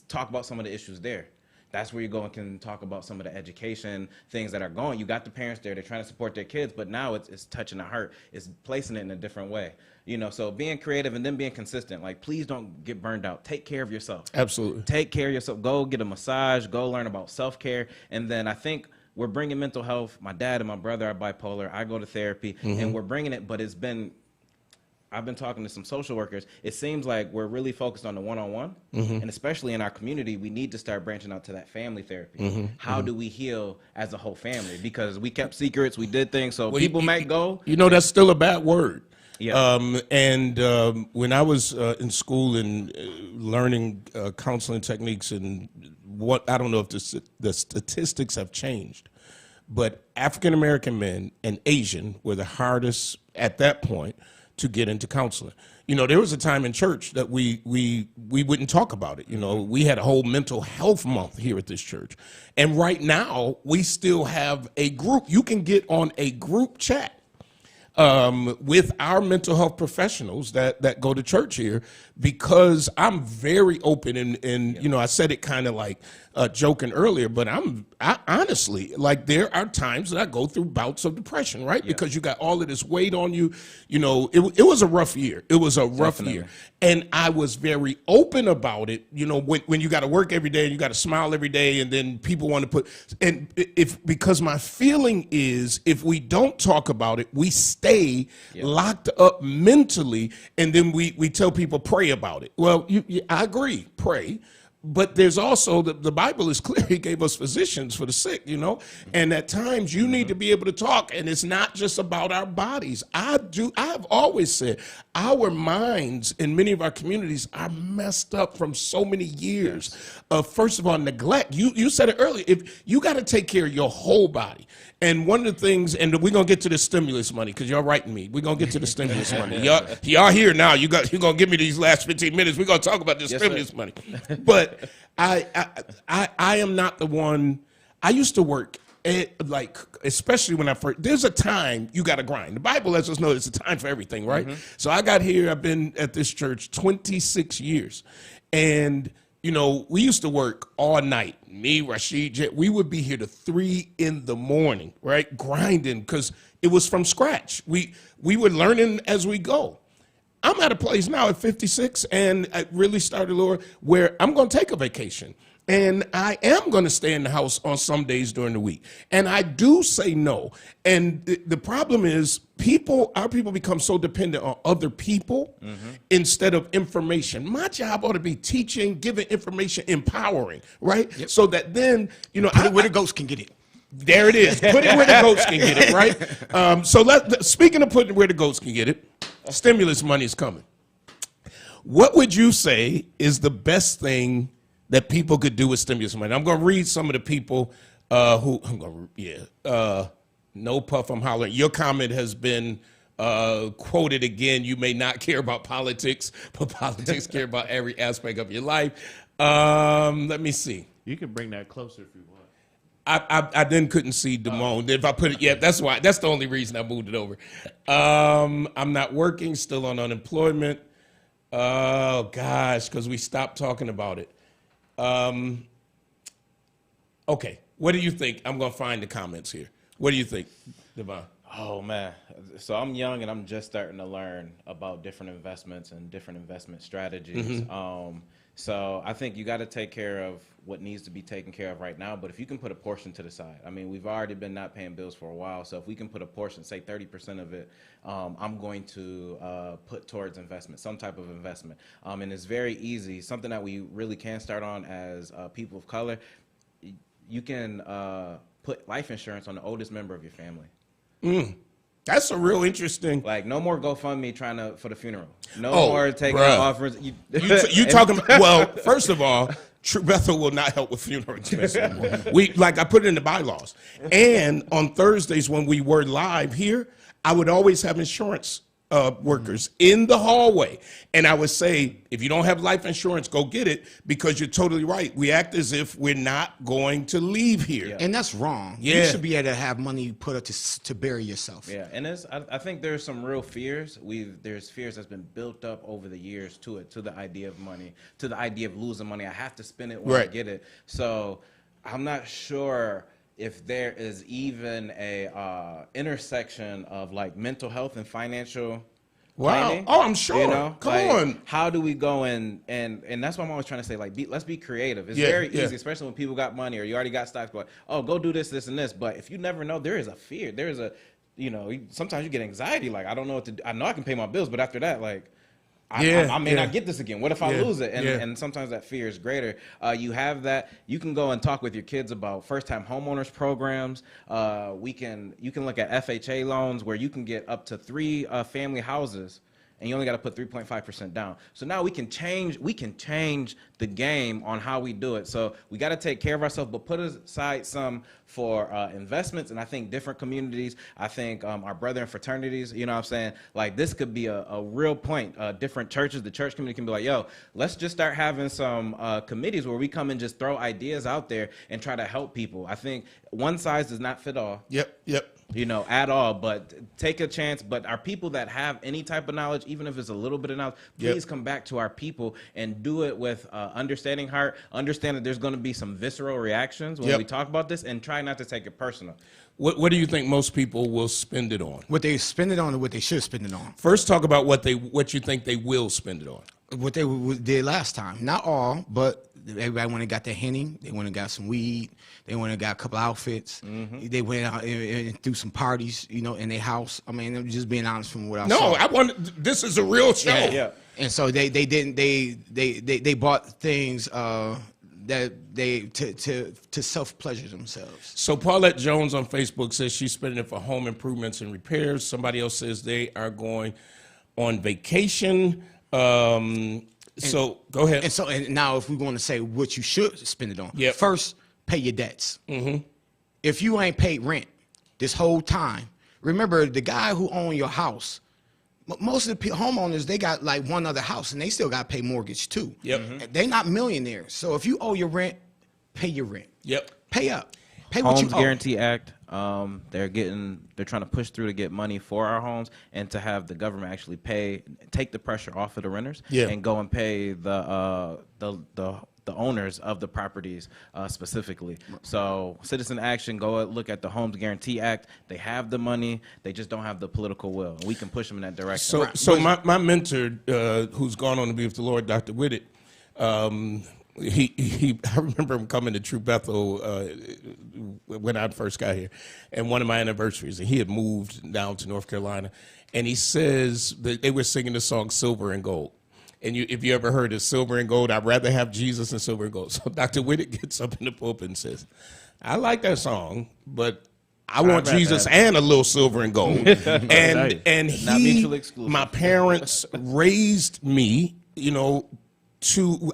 talk about some of the issues there. That's where you go and can talk about some of the education things that are going. You got the parents there, they're trying to support their kids, but now it's touching the heart. It's placing it in a different way. You know, so being creative and then being consistent. Like, please don't get burned out. Take care of yourself. Absolutely. Take care of yourself. Go get a massage. Go learn about self-care. And then I think we're bringing mental health. My dad and my brother are bipolar. I go to therapy, and we're bringing it, but I've been talking to some social workers. It seems like we're really focused on the one-on-one, and especially in our community, we need to start branching out to that family therapy. How do we heal as a whole family? Because we kept secrets, we did things, so people might go. You know, that's still a bad word. Yeah. When I was in school and learning counseling techniques, and I don't know if the statistics have changed, but African American men and Asian were the hardest at that point to get into counseling. You know, there was a time in church that we wouldn't talk about it. You know, we had a whole mental health month here at this church. And right now, we still have a group. You can get on a group chat with our mental health professionals that go to church here, because I'm very open and you know, I said it kind of like joking earlier, but I honestly, like, there are times that I go through bouts of depression, right? Because you got all of this weight on you. You know, it was a rough year. It was a rough year. And I was very open about it. You know, when you got to work every day and you got to smile every day, and then people want to put, and because my feeling is if we don't talk about it, we stay locked up mentally, and then we tell people pray about it. Well, I agree, pray. But there's also, the Bible is clear. He gave us physicians for the sick, you know, and at times you need to be able to talk, and it's not just about our bodies. I've always said our minds in many of our communities are messed up from so many years of, first of all, neglect. You said it earlier. If you got to take care of your whole body. And one of the things, and we're going to get to the stimulus money, because y'all writing me. We're going to get to the stimulus money. Y'all here now. You're going to give me these last 15 minutes. We're going to talk about the stimulus money. But I am not the one. I used to work like, especially when I first, there's a time you got to grind. The Bible lets us know there's a time for everything, right? So I got here. I've been at this church 26 years. And you know, we used to work all night. Me, Rashid, we would be here to 3 in the morning, right? Grinding, because it was from scratch. We were learning as we go. I'm at a place now at 56, and I really started, Lord, where I'm going to take a vacation. And I am going to stay in the house on some days during the week. And I do say no. And the problem is our people become so dependent on other people instead of information. My job ought to be teaching, giving information, empowering, right? So that then, you know, where the goats can get it. There it is. Put it where the goats can get it, right? So speaking of putting it where the goats can get it, stimulus money is coming. What would you say is the best thing that people could do with stimulus money? I'm going to read some of the people no puff, I'm hollering. Your comment has been quoted again. You may not care about politics, but politics care about every aspect of your life. Let me see. You can bring that closer if you want. I then couldn't see Damone. If I put it, that's why. That's the only reason I moved it over. I'm not working, still on unemployment. Oh gosh, because we stopped talking about it. Okay, what do you think? I'm gonna find the comments here. What do you think, Devon? Oh man, so I'm young and I'm just starting to learn about different investments and different investment strategies. So I think you got to take care of what needs to be taken care of right now. But if you can put a portion to the side, I mean, we've already been not paying bills for a while. So if we can put a portion, say 30% of it, I'm going to put towards investment, some type of investment. And it's very easy. Something that we really can start on as people of color. You can put life insurance on the oldest member of your family. That's a real interesting. Like, no more GoFundMe for the funeral. No more taking offers. You talking? Well, first of all, True Bethel will not help with funeral expenses anymore. I put it in the bylaws. And on Thursdays when we were live here, I would always have insurance workers in the hallway. And I would say, if you don't have life insurance, go get it, because you're totally right. We act as if we're not going to leave here. Yeah. And that's wrong. You should be able to have money put up to bury yourself. Yeah, and I think there's some real fears. There's fears that's been built up over the years to the idea of money, to the idea of losing money. I have to spend it when I get it. So I'm not sure if there is even a intersection of like mental health and financial planning. Oh, I'm sure. You know, Come on. How do we go and that's what I'm always trying to say. Like, let's be creative. It's very easy, especially when people got money or you already got stocks. But go do this, this, and this. But if you never know, there is a fear. There is sometimes you get anxiety. Like, I don't know what to do. I know I can pay my bills, but after that, like, I may not get this again. What if I lose it? And sometimes that fear is greater. You have that. You can go and talk with your kids about first-time homeowners programs. You can look at FHA loans where you can get up to 3 family houses, and you only got to put 3.5% down. So now we can change the game on how we do it. So we got to take care of ourselves, but put aside some for investments. And I think different communities, I think our brethren fraternities, you know what I'm saying? Like this could be a real point. Different churches, the church community can be like, yo, let's just start having some committees where we come and just throw ideas out there and try to help people. I think one size does not fit all. Yep. You know, at all, but take a chance. But our people that have any type of knowledge, even if it's a little bit of knowledge, please come back to our people and do it with understanding heart. Understand that there's going to be some visceral reactions when we talk about this, and try not to take it personal. What do you think most people will spend it on? What they spend it on, or what they should spend it on? First, talk about what you think they will spend it on. What they did last time. Not all, but everybody went and got their Henny. They went and got some weed. They went and got a couple outfits. They went out and threw some parties, you know, in their house. I mean, I'm just being honest from what I saw. No, this is a real show. Yeah. And so they bought things that they to self-pleasure themselves. So Paulette Jones on Facebook says she's spending it for home improvements and repairs. Somebody else says they are going on vacation. So go ahead. And now if we want to say what you should spend it on, first, pay your debts. If you ain't paid rent this whole time, remember the guy who owned your house, most of the homeowners, they got like one other house and they still got to pay mortgage too. They're not millionaires. So if you owe your rent, pay your rent. Pay up. Pay what you owe. Homes Guarantee Act, they're trying to push through to get money for our homes and to have the government actually take the pressure off of the renters and go and pay the owners of the properties specifically. So Citizen Action, go look at the Homes Guarantee Act. They have the money, they just don't have the political will. We can push them in that direction. So my mentor, who's gone on to be with the Lord, Dr. Whitted, I remember him coming to True Bethel when I first got here, and one of my anniversaries, and he had moved down to North Carolina, and he says that they were singing the song Silver and Gold. And if you ever heard of Silver and Gold, I'd rather have Jesus than silver and gold. So Dr. Whitted gets up in the pulpit and says, I like that song, but I want Jesus and a little silver and gold. and my parents raised me, you know,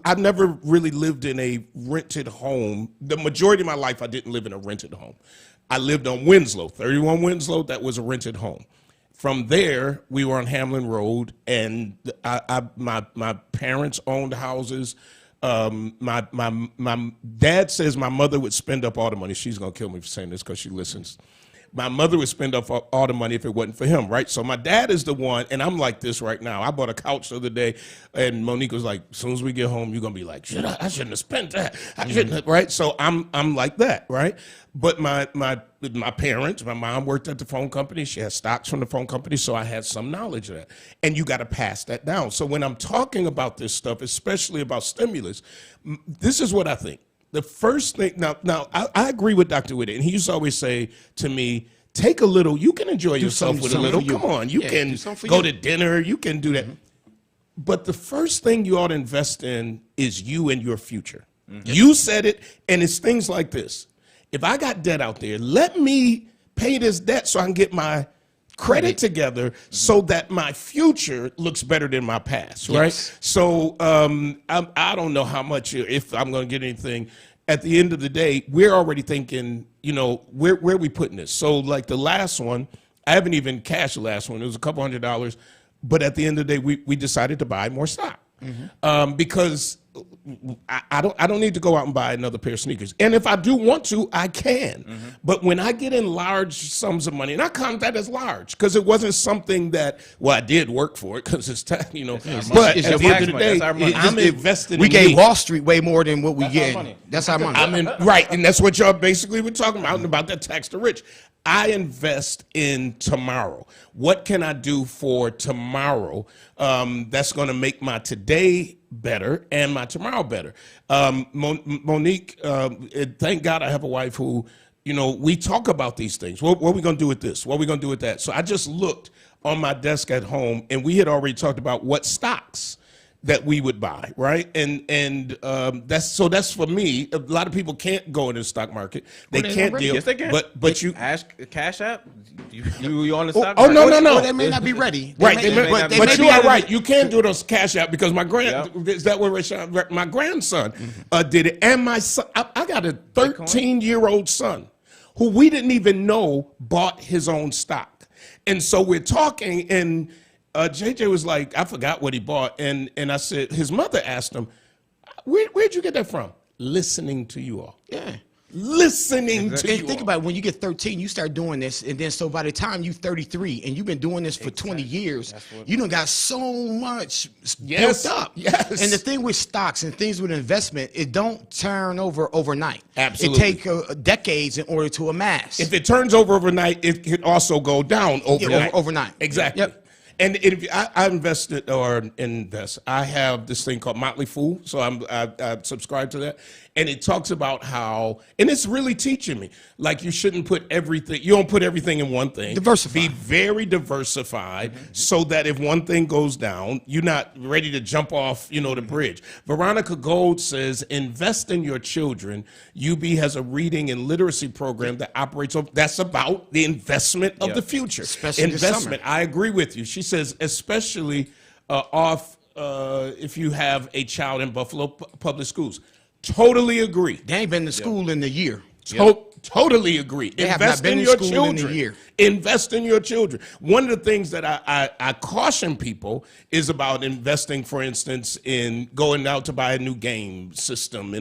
I never really lived in a rented home. The majority of my life, I didn't live in a rented home. I lived on Winslow, 31 Winslow. That was a rented home. From there, we were on Hamlin Road, and my parents owned houses. My dad says my mother would spend up all the money. She's gonna kill me for saying this because she listens. My mother would spend up all the money if it wasn't for him, right? So my dad is the one, and I'm like this right now. I bought a couch the other day, and Monique was like, as soon as we get home, you're going to be like, I shouldn't have spent that. I shouldn't have, right? So I'm like that, right? But my parents, my mom worked at the phone company. She had stocks from the phone company, so I had some knowledge of that. And you got to pass that down. So when I'm talking about this stuff, especially about stimulus, this is what I think. The first thing, now I agree with Dr. Whitted, and he used to always say to me, take a little, you can enjoy yourself with a little. Come on, you can go to dinner, you can do that. But the first thing you ought to invest in is you and your future. You said it, and it's things like this. If I got debt out there, let me pay this debt so I can get my credit together so that my future looks better than my past, right? So I don't know how much, if I'm going to get anything. At the end of the day, we're already thinking, you know, where are we putting this? So like the last one, I haven't even cashed the last one. It was a couple $100, but at the end of the day, we decided to buy more stock because I don't need to go out and buy another pair of sneakers. And if I do want to, I can. But when I get in large sums of money, and I count that as large because it wasn't something that, well, I did work for it because it's, you know, but at the end of the day, I'm invested in me. We gave Wall Street way more than what we get. That's our money. Right, and that's what y'all basically were talking about that tax to rich. I invest in tomorrow. What can I do for tomorrow that's going to make my today better and my tomorrow better? Monique, thank God I have a wife who, you know, we talk about these things. What are we going to do with this? What are we going to do with that? So I just looked on my desk at home, and we had already talked about what stocks that we would buy, right? And that's for me. A lot of people can't go into the stock market. They can't deal. Yes, they can. But you ask Cash App. You on the stock market? Oh no. They may not be ready. Right. But you are right. You can't do those Cash App because my is that what Rashawn? My grandson did it, and my son. I got a 13-year-old son who we didn't even know bought his own stock. And so we're talking, and JJ was like, I forgot what he bought. And I said, his mother asked him, where'd you get that from? Listening to you all. Yeah. Listening to you. And think about it, when you get 13, you start doing this, and then so by the time you're 33 and you've been doing this for 20 years, you done got so much built up. Yes. And the thing with stocks and things with investment, it don't turn over overnight. Absolutely. It takes decades in order to amass. If it turns over overnight, it can also go down overnight. Yeah, overnight. Exactly. Yep. And if I invested or invest, I have this thing called Motley Fool, so I subscribe to that, and it talks about how, and it's really teaching me, like you shouldn't put everything, you don't put everything in one thing. Diversify. Be very diversified, so that if one thing goes down, you're not ready to jump off, the bridge. Veronica Gold says, invest in your children. UB has a reading and literacy program that operates, that's about the investment of the future. Especially this investment. summer. I agree with you. She says, especially if you have a child in Buffalo Public Schools. Totally agree. They ain't been to school in a year. Totally agree. They have Invest not been in to your school children. in a year. Invest in your children. One of the things that I caution people is about investing, for instance, in going out to buy a new game system.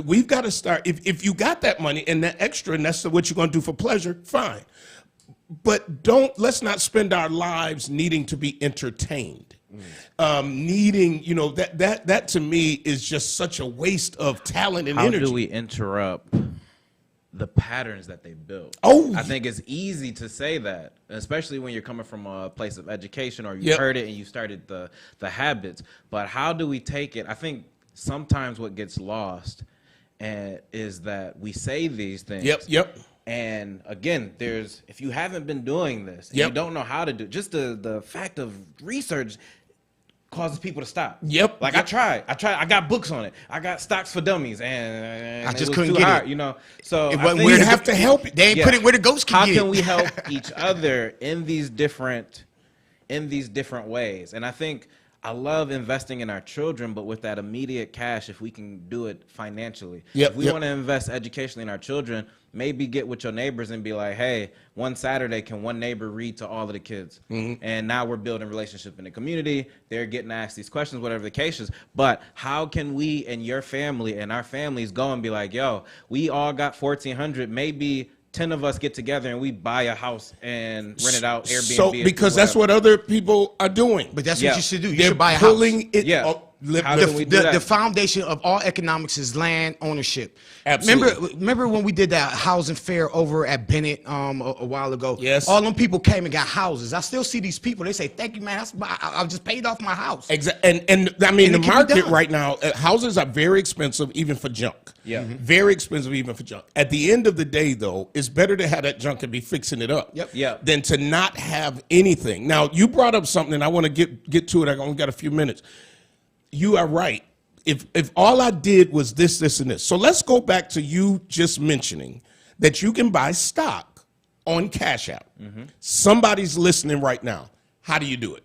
We've got to start. If you got that money and that extra, and that's what you're going to do for pleasure, fine. But let's not spend our lives needing to be entertained. That to me is just such a waste of talent and energy. How do we interrupt the patterns that they built? I think it's easy to say that, especially when you're coming from a place of education or you heard it and you started the habits. But how do we take it? I think sometimes what gets lost is that we say these things. Yep. And again, if you haven't been doing this, and you don't know how to do it, just the fact of research causes people to stop. Like I tried. I got books on it. I got Stocks for Dummies, and I just it was couldn't too get hard, it. So we have to help it. They ain't put it where the ghosts can How get can it. we help each other in these different ways? And I think I love investing in our children, but with that immediate cash, if we can do it financially. If we want to invest educationally in our children, maybe get with your neighbors and be like, hey, one Saturday, can one neighbor read to all of the kids? And now we're building relationship in the community. They're getting asked these questions, whatever the case is. But how can we and your family and our families go and be like, yo, we all got $1,400, maybe 10 of us get together and we buy a house and rent it out, Airbnb. So because that's what other people are doing. But that's what you should do. You They're should buy a house. pulling it up. How can we do that? The foundation of all economics is land ownership. Absolutely. Remember when we did that housing fair over at Bennett a while ago? Yes. All them people came and got houses. I still see these people. They say, "Thank you, man. I just paid off my house." Exactly. And I mean, And the it can be market done. right now, houses are very expensive, even for junk. Very expensive, even for junk. At the end of the day, though, it's better to have that junk and be fixing it up than to not have anything. Now, you brought up something, and I want to get to it. I only got a few minutes. You are right. If all I did was this, and this. So let's go back to you just mentioning that you can buy stock on Cash App. Somebody's listening right now. How do you do it?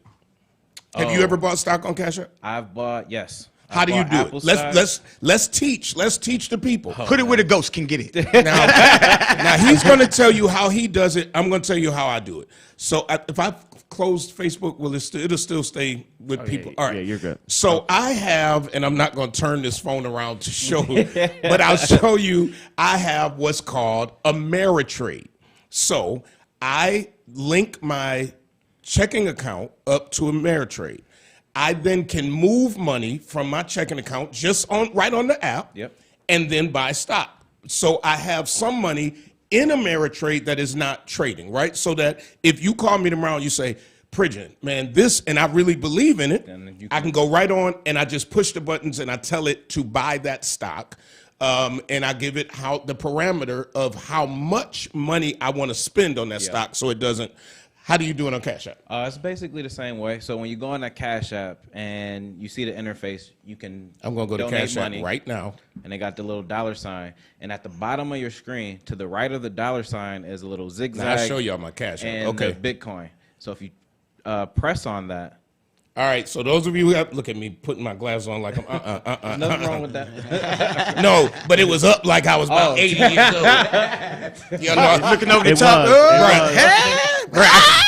Have you ever bought stock on Cash App? I've bought, yes. How do you do it? Let's teach the people. Put it where the ghosts can get it. Now he's going to tell you how he does it. I'm going to tell you how I do it. So if I close Facebook, it'll still stay with people. All right. Yeah, you're good. So I have, and I'm not going to turn this phone around to show you, but I'll show you. I have what's called Ameritrade. So I link my checking account up to Ameritrade. I then can move money from my checking account right on the app, and then buy stock. So I have some money in Ameritrade that is not trading, right? So that if you call me tomorrow and you say, Pridgen, man, this, and I really believe in it, I can go right on and I just push the buttons and I tell it to buy that stock. And I give it the parameter of how much money I want to spend on that stock so it doesn't. How do you do it on Cash App? It's basically the same way. So when you go on that Cash App and you see the interface, you can I'm going to go to Cash App right now. And they got the little $sign. And at the bottom of your screen, to the right of the $sign is a little zigzag. Now I'll show y'all my Cash App. And Okay. the Bitcoin. So if you press on that, All right, so those of you who have, look at me putting my glasses on like I'm Nothing wrong with that. No, but it was up like I was about 80 years old. You know, Looking over the It top. was. Right.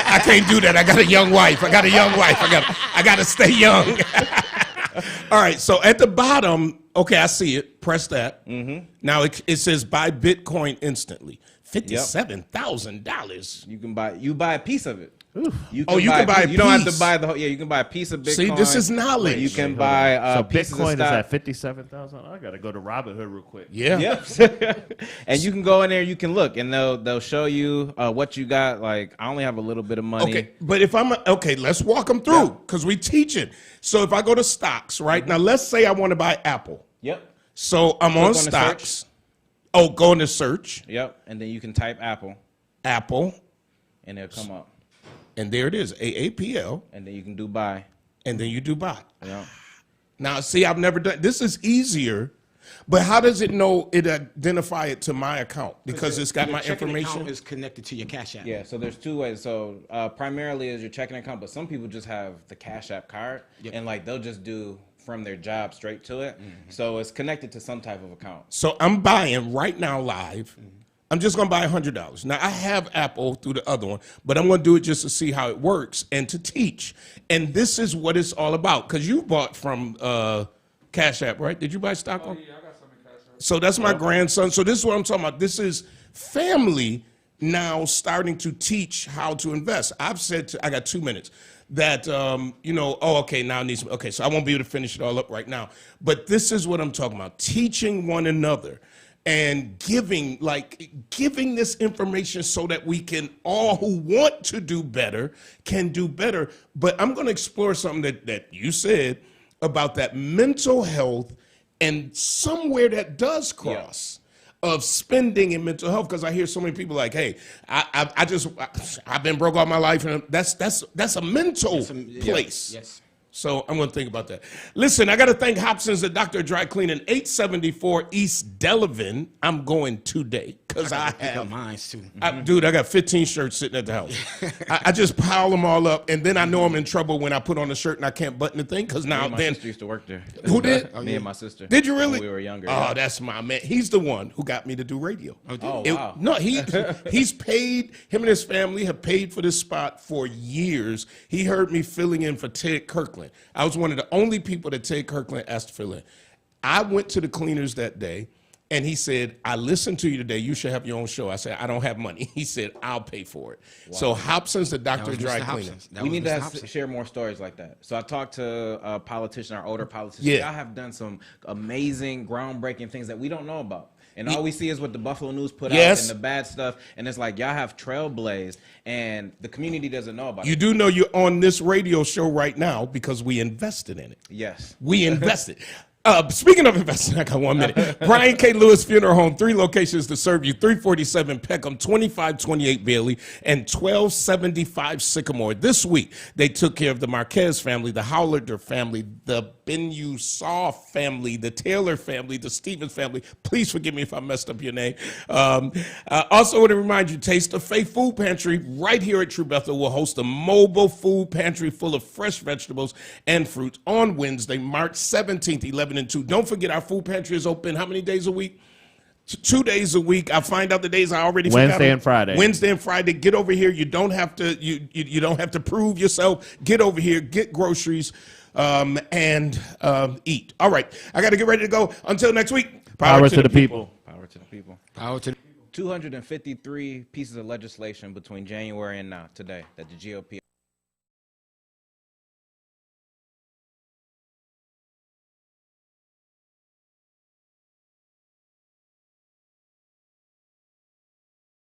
I can't do that. I got a young wife. I got to stay young. All right, so at the bottom, okay, I see it. Press that. Mm-hmm. Now it says buy Bitcoin instantly. $57,000. You buy a piece of it. You can buy a You don't have piece. to buy the whole. Yeah, you can buy a piece of Bitcoin. See, this is knowledge. You can buy So pieces of Bitcoin is stock. at 57,000. I gotta go to Robinhood real quick. Yeah. Yep. And you can go in there, you can look, and they'll show you what you got. Like, I only have a little bit of money. Okay, but if let's walk them through because we teach it. So if I go to stocks, right now, let's say I want to buy Apple. Yep. So I'm on stocks. Oh, go into search. Yep. And then you can type Apple, and it'll come up. And there it is, AAPL. And then you can do buy. And then you do buy. Yeah. Now, see, I've never done this. Is easier, but how does it know it identify it to my account because it's got my information? Account is connected to your Cash App. Yeah, so there's two ways. So primarily is your checking account, but some people just have the Cash App card, and like they'll just do from their job straight to it. Mm-hmm. So it's connected to some type of account. So I'm buying right now live. Mm-hmm. I'm just going to buy $100. Now, I have Apple through the other one, but I'm going to do it just to see how it works and to teach. And this is what it's all about because you bought from Cash App, right? Did you buy stock on? Yeah, I got some in Cash App. So that's my grandson. So this is what I'm talking about. This is family now starting to teach how to invest. I've said, I got 2 minutes, that, okay, now I need some, okay, so I won't be able to finish it all up right now. But this is what I'm talking about, teaching one another and giving this information so that we can all who want to do better can do better. But I'm going to explore something that you said about that mental health and somewhere that does cross. Of spending and mental health, because I hear so many people like, "Hey, I've been broke all my life," and that's a mental place. Yes. So I'm going to think about that. Listen, I got to thank Hobson's, the Dr. Dry Cleaning, 874 East Delavan. I'm going today because I have mine too. Dude, I got 15 shirts sitting at the house. I just pile them all up, and then I know I'm in trouble when I put on a shirt and I can't button the thing because now My sister used to work there. Who did? Me and my sister. Did you really? When we were younger. Oh, that's my man. He's the one who got me to do radio. Wow. No, he's paid. Him and his family have paid for this spot for years. He heard me filling in for Ted Kirkland. I was one of the only people that Ted Kirkland asked to fill in. I went to the cleaners that day, and he said, "I listened to you today. You should have your own show." I said, "I don't have money." He said, "I'll pay for it." Wow. So Hobson's, the Dr. Dry Cleaner. We need to share more stories like that. So I talked to a politician, our older politicians. Y'all have done some amazing, groundbreaking things that we don't know about. And all we see is what the Buffalo News put out and the bad stuff. And it's like, y'all have trailblazed, and the community doesn't know about it. You do know you're on this radio show right now because we invested in it. Yes. We invested. Speaking of investing, I got 1 minute. Brian K. Lewis Funeral Home, 3 locations to serve you, 347 Peckham, 2528 Bailey, and 1275 Sycamore. This week, they took care of the Marquez family, the Howlander family, the Ben-You-Saw family, the Taylor family, the Stevens family. Please forgive me if I messed up your name. Also want to remind you, Taste of Faith Food Pantry right here at True Bethel will host a mobile food pantry full of fresh vegetables and fruits on Wednesday, March 17th, 11 and 2. Don't forget our food pantry is open how many days a week? 2 days a week. I find out the days I already forgot. Wednesday and Friday. Wednesday and Friday. Get over here. You don't have to. You don't have to prove yourself. Get over here. Get groceries, and eat. All right. I got to get ready to go. Until next week. Power to the people. Power to the people. Power to the 253 pieces of legislation between January and now, today, that the GOP